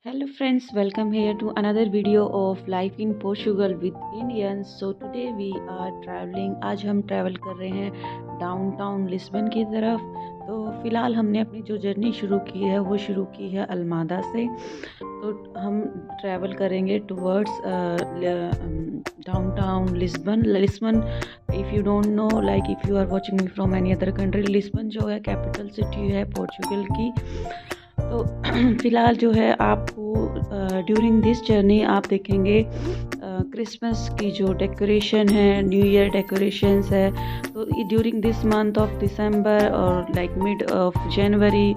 Hello friends, welcome here to another video of Life in Portugal with Indians. So today we are traveling. आज हम travel कर रहे हैं downtown Lisbon की तरफ। तो फ़िलहाल हमने अपनी जो जर्नी शुरू की है वो शुरू की है अल्मादा से। तो हम ट्रैवल करेंगे towards downtown Lisbon. Lisbon, if you don't know, like if you are watching me from any other country, Lisbon जो है कैपिटल सिटी है पोर्चुगल की। तो फ़िलहाल जो है आपको ड्यूरिंग दिस जर्नी आप देखेंगे क्रिसमस की जो डेकोरेशन है, न्यू ईयर डेकोरेशंस है। तो during this month of December और लाइक मिड ऑफ जनवरी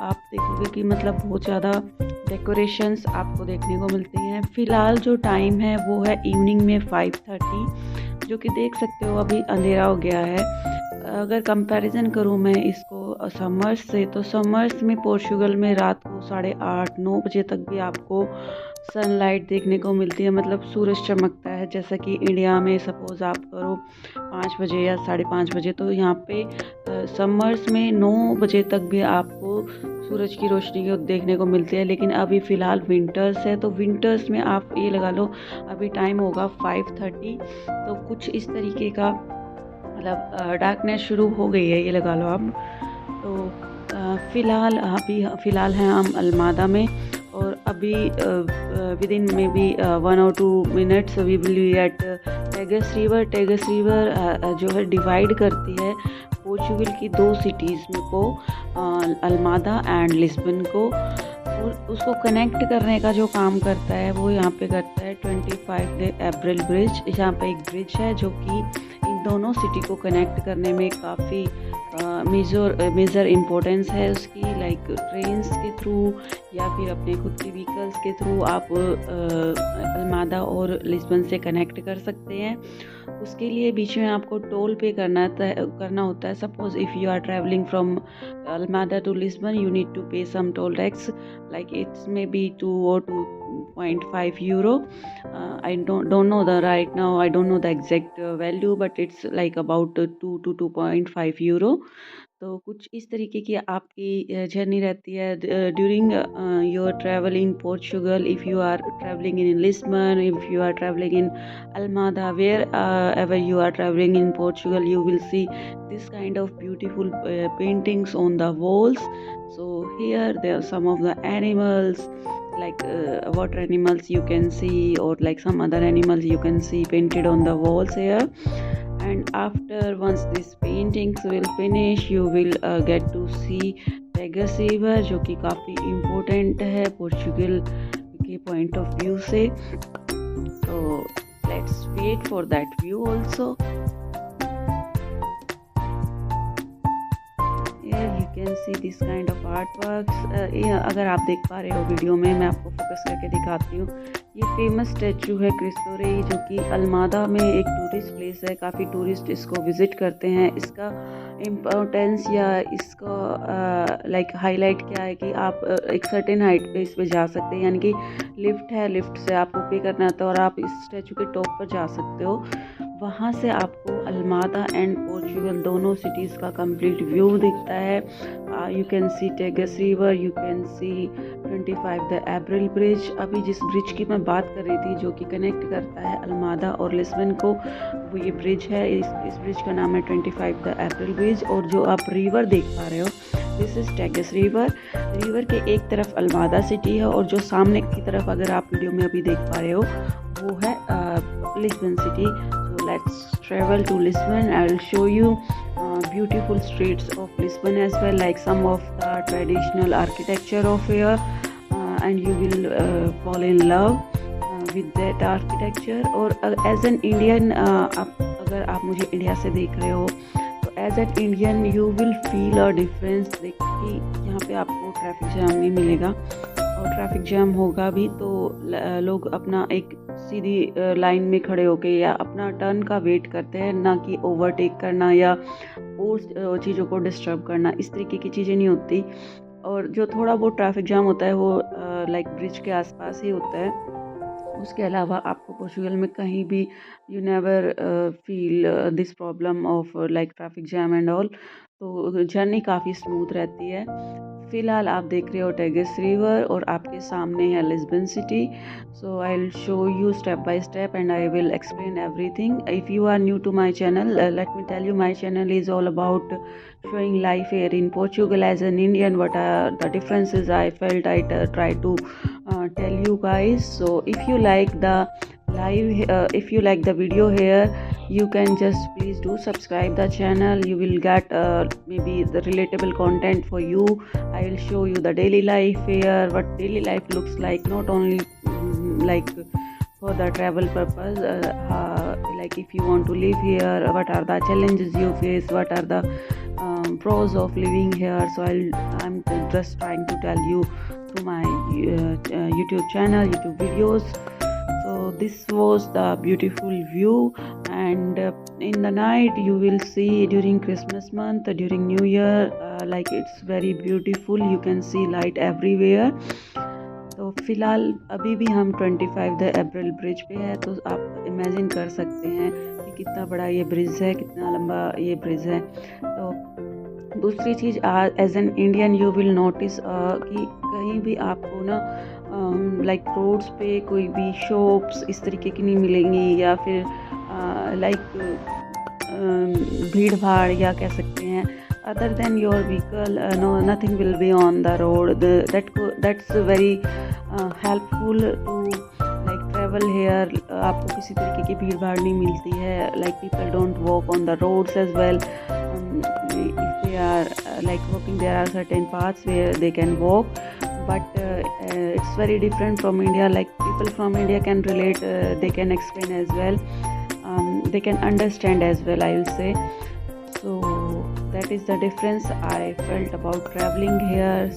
आप देखोगे कि मतलब बहुत ज़्यादा डेकोरेशंस आपको देखने को मिलती हैं। फ़िलहाल जो टाइम है वो है इवनिंग में 5:30, जो कि देख सकते हो अभी अंधेरा हो गया है। अगर कंपैरिजन करूँ मैं इसको समर्स से, तो समर्स में पोर्चुगल में रात को 8:30-9 बजे तक भी आपको सनलाइट देखने को मिलती है, मतलब सूरज चमकता है। जैसा कि इंडिया में सपोज़ आप करो 5 बजे या 5:30 बजे, तो यहाँ पे समर्स में 9 बजे तक भी आपको सूरज की रोशनी देखने को मिलती है। लेकिन अभी फ़िलहाल विंटर्स है, तो विंटर्स में आप ये लगा लो अभी टाइम होगा 5:30, तो कुछ इस तरीके का मतलब डार्कनेस शुरू हो गई है, ये लगा लो आप। तो फ़िलहाल हैं हम अल्मादा में, और अभी विद इन मे बी 1 और 2 minutes we will be at Tagus river. Tagus river जो है डिवाइड करती है पोर्चुगल की 2 सिटीज़ में को, अल्मादा एंड लिस्बन को। और उसको कनेक्ट करने का जो काम करता है वो यहाँ पे करता है 25 डे अप्रैल ब्रिज। यहाँ पे एक ब्रिज है जो कि इन दोनों सिटी को कनेक्ट करने में काफ़ी मेजर इम्पोर्टेंस है उसकी। लाइक ट्रेन्स के थ्रू या फिर अपने खुद के व्हीकल्स के थ्रू आप अल्मादा और लिस्बन से कनेक्ट कर सकते हैं। उसके लिए बीच में आपको टोल पे करना होता है। Suppose if you are travelling from Almada to Lisbon, you need to pay some toll tax, like it's maybe 2 or 2.5 euro. I don't know the right now, I don't know the exact value, but it's like about 2 to 2.5 euro. तो कुछ इस तरीके की आपकी journey रहती है during your travel in Portugal. If you are travelling in Lisbon, if you are travelling in Almada, wherever you are traveling in Portugal, you will see this kind of beautiful paintings on the walls. So here there are some of the animals, like water animals you can see, or like some other animals you can see painted on the walls here. And after once these paintings will finish, you will get to see Tagus River, जो कि काफ़ी important है Portugal के point of view से। तो let's wait for that view also. Here you can see this kind of artworks. अगर आप देख पा रहे हो वीडियो में, मैं आपको फोकस करके दिखाती हूँ। ये फेमस स्टैचू है क्रिस्टो रेई, जो कि अल्मादा में एक टूरिस्ट प्लेस है। काफ़ी टूरिस्ट इसको विज़िट करते हैं। इसका इम्पोर्टेंस या इसका लाइक हाईलाइट क्या है कि आप एक सर्टेन हाइट पे इस पे जा सकते हैं, यानी कि लिफ्ट है, लिफ्ट से आपको पे करना होता है और आप इस स्टैचू के टॉप पर जा सकते हो। वहाँ से आपको अल्मादा एंड पोर्चुगल दोनों सिटीज़ का कंप्लीट व्यू दिखता है। You can see Tagus river, you can see 25 the April bridge. अभी जिस ब्रिज की मैं बात कर रही थी जो कि कनेक्ट करता है अल्मादा और लिस्बन को, वो ये ब्रिज है। इस ब्रिज का नाम है 25 द अप्रैल ब्रिज। और जो आप रिवर देख पा रहे हो, this is Tagus river. River के एक तरफ अल्मादा सिटी है और जो सामने की तरफ अगर आप वीडियो में अभी देख पा रहे हो वो है Lisbon city. So let's travel to Lisbon. I will show you beautiful streets of Lisbon as well, like some of the traditional architecture of here, and you will fall in love with that architecture. और as an Indian, अगर आप मुझे India से देख रहे हो, तो as an Indian you will feel a difference। देखिए कि यहाँ पे आपको ट्रैफिक जाम नहीं मिलेगा, और ट्रैफिक जैम होगा भी तो लोग अपना एक सीधी लाइन में खड़े होके या अपना टर्न का वेट करते हैं, ना कि ओवरटेक करना या और चीज़ों को डिस्टर्ब करना। इस तरीके की चीज़ें नहीं होती। और जो थोड़ा बहुत ट्रैफिक जाम होता है वो लाइक ब्रिज के आसपास ही होता है। उसके अलावा आपको पोर्चुगल में कहीं भी you never feel this problem of like traffic jam and all. तो जर्नी काफ़ी स्मूथ रहती है। फ़िलहाल आप देख रहे हो टैगिस रिवर और आपके सामने है Lisbon city. So I will show you step by step and I will explain everything. If you are new to my channel, let me tell you, my channel is all about showing life here in Portugal as an Indian. What are the differences I felt I try to tell you guys. So if you like the if you like the video here, you can just please do subscribe the channel. You will get maybe the relatable content for you. I will show you the daily life here, what daily life looks like, not only like for the travel purpose, like if you want to live here, what are the challenges you face, what are the pros of living here. So I'm just trying to tell you through my YouTube channel, YouTube videos. So this was the beautiful view, and in the night you will see during Christmas month, during New Year, like it's very beautiful. You can see light everywhere. तो फ़िलहाल अभी भी हम 25 the April bridge पे है, तो आप imagine कर सकते हैं कि कितना बड़ा ये ब्रिज है, कितना लंबा ये ब्रिज है। तो दूसरी चीज़, as an Indian you will notice कि कहीं भी आपको ना लाइक रोड्स पे कोई भी शॉप्स इस तरीके की नहीं मिलेंगी, या फिर लाइक भीड़ भाड़, या कह सकते हैं other than your vehicle, no, nothing will be on the road. That's very helpful to like travel here. आपको किसी तरीके की भीड़ भाड़ नहीं मिलती है, like people don't walk on the roads as well. If they are like walking, there are certain paths where they can walk, but it's very different from India. Like people from India can relate, they can explain as well, they can understand as well, I will say. So that is the difference I felt about traveling here.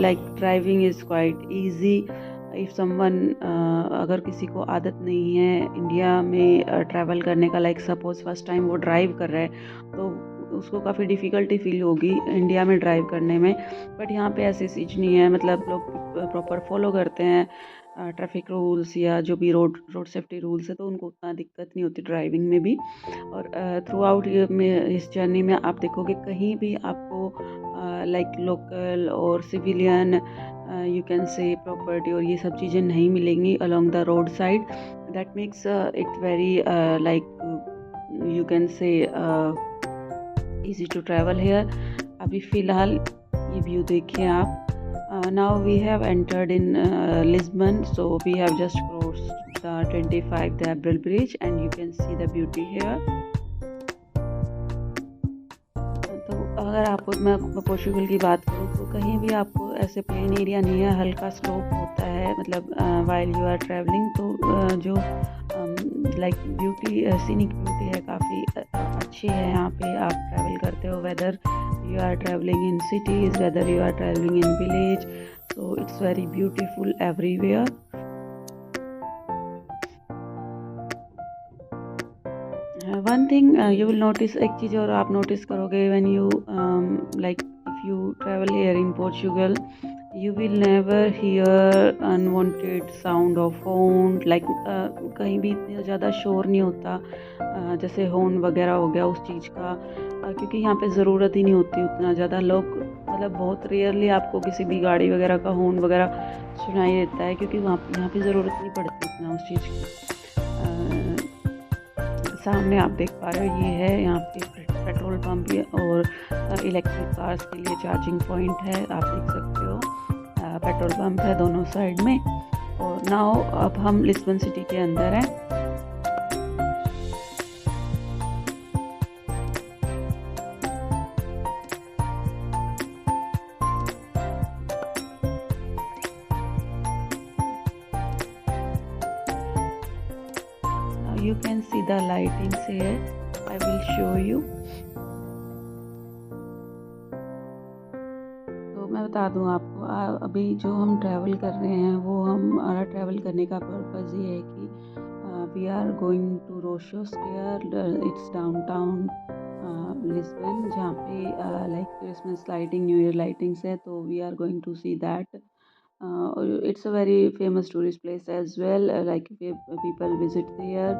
Like driving is quite easy. If someone अगर किसी को आदत नहीं है India में travel करने का, like suppose first time वो ड्राइव कर रहा है, तो उसको काफ़ी डिफ़िकल्टी फील होगी इंडिया में ड्राइव करने में। बट यहाँ पे ऐसी चीज़ नहीं है, मतलब लोग प्रॉपर फॉलो करते हैं ट्रैफिक रूल्स या जो भी रोड सेफ्टी रूल्स है, तो उनको उतना दिक्कत नहीं होती ड्राइविंग में भी। और थ्रू आउट इस जर्नी में आप देखोगे कहीं भी आपको लाइक लोकल और civilian, you can say property और ये सब चीज़ें नहीं मिलेंगी along the road side. That makes it very like you can say easy to travel here. अभी फ़िलहाल ये व्यू देखिए आप। Now we have entered in Lisbon, so we have just crossed the 25 the April bridge, and you can see the beauty here. तो अगर आपको मैं Portugal की बात करूँ तो कहीं भी आपको ऐसे प्लेन एरिया नहीं है, हल्का स्लोप होता है, मतलब वाइल यू आर ट्रैवलिंग। तो जो लाइक ब्यूटी, सीनिक ब्यूटी है, काफ़ी अच्छी है यहाँ पे। आप ट्रैवल करते हो, weather you are traveling in cities, whether you are traveling in village, so it's very beautiful everywhere. One thing you will notice, एक चीज़ और आप नोटिस करोगे when you like if you travel here in Portugal, you will never hear unwanted sound of horn. like कहीं भी इतना ज़्यादा शोर नहीं होता, जैसे हॉर्न वगैरह हो गया उस चीज़ का, क्योंकि यहाँ पे ज़रूरत ही नहीं होती उतना ज़्यादा। लोग मतलब बहुत रेयरली आपको किसी भी गाड़ी वगैरह का हॉर्न वगैरह सुनाई देता है, क्योंकि यहाँ पे ज़रूरत नहीं पड़ती उतना उस चीज़ की। सामने आप देख पा रहे हो, ये है यहाँ पे पेट्रोल पंप और इलेक्ट्रिक कार्स के लिए चार्जिंग पॉइंट है, आप देख सकते हो। पेट्रोल पंप है दोनों साइड में। और नाउ अब हम लिस्बन सिटी के अंदर हैं। You can see the lightings here. I will show you. तो मैं बता दूं आपको, अभी जो हम ट्रैवल कर रहे हैं वो हमारा ट्रैवल करने का पर्पज़ ये है कि we are going to Rossio square, it's downtown Lisbon, जहाँ पे like Christmas lighting, new year lightings है, तो we are going to see that. It's a very famous tourist place as well. Like people visit there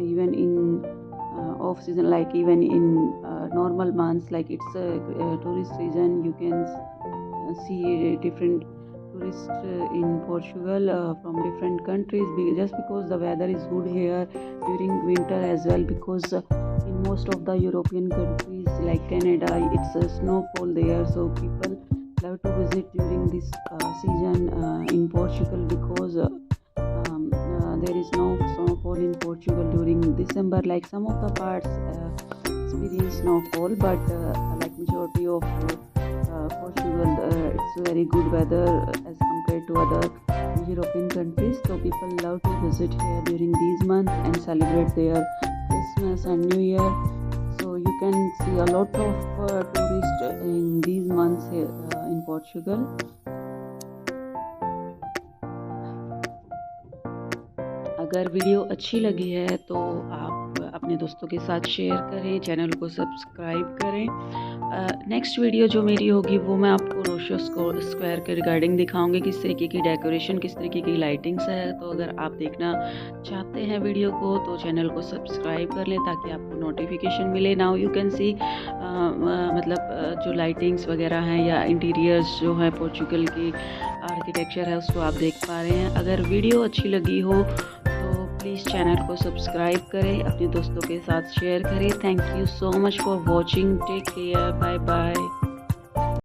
even in off season, like even in normal months, like it's a tourist season. You can see different tourists in Portugal from different countries, just because the weather is good here during winter as well, because in most of the European countries like Canada, it's a snowfall there, so people love to visit during this season in Portugal, because there is no snowfall in Portugal during December. Like some of the parts experience snowfall, but like majority of Portugal, it's very good weather as compared to other European countries. So people love to visit here during these months and celebrate their Christmas and New Year. So you can see a lot of tourists in these months here in Portugal. अगर video अच्छी लगी है तो आप अपने दोस्तों के साथ शेयर करें, चैनल को सब्सक्राइब करें। नेक्स्ट वीडियो जो मेरी होगी वो मैं आपको रोशो स्क्वायर के रिगार्डिंग दिखाऊंगी, किस तरीके की डेकोरेशन, किस तरीके की लाइटिंग्स है। तो अगर आप देखना चाहते हैं वीडियो को तो चैनल को सब्सक्राइब कर लें ताकि आपको नोटिफिकेशन मिले। नाउ यू कैन सी मतलब जो लाइटिंग्स वगैरह हैं या इंटीरियर्स जो है पोर्चुगल की आर्किटेक्चर है उसको आप देख पा रहे हैं। अगर वीडियो अच्छी लगी हो तो प्लीज़ चैनल को सब्सक्राइब करें, अपने दोस्तों के साथ शेयर करें। Thank you so much for watching, take care, bye bye.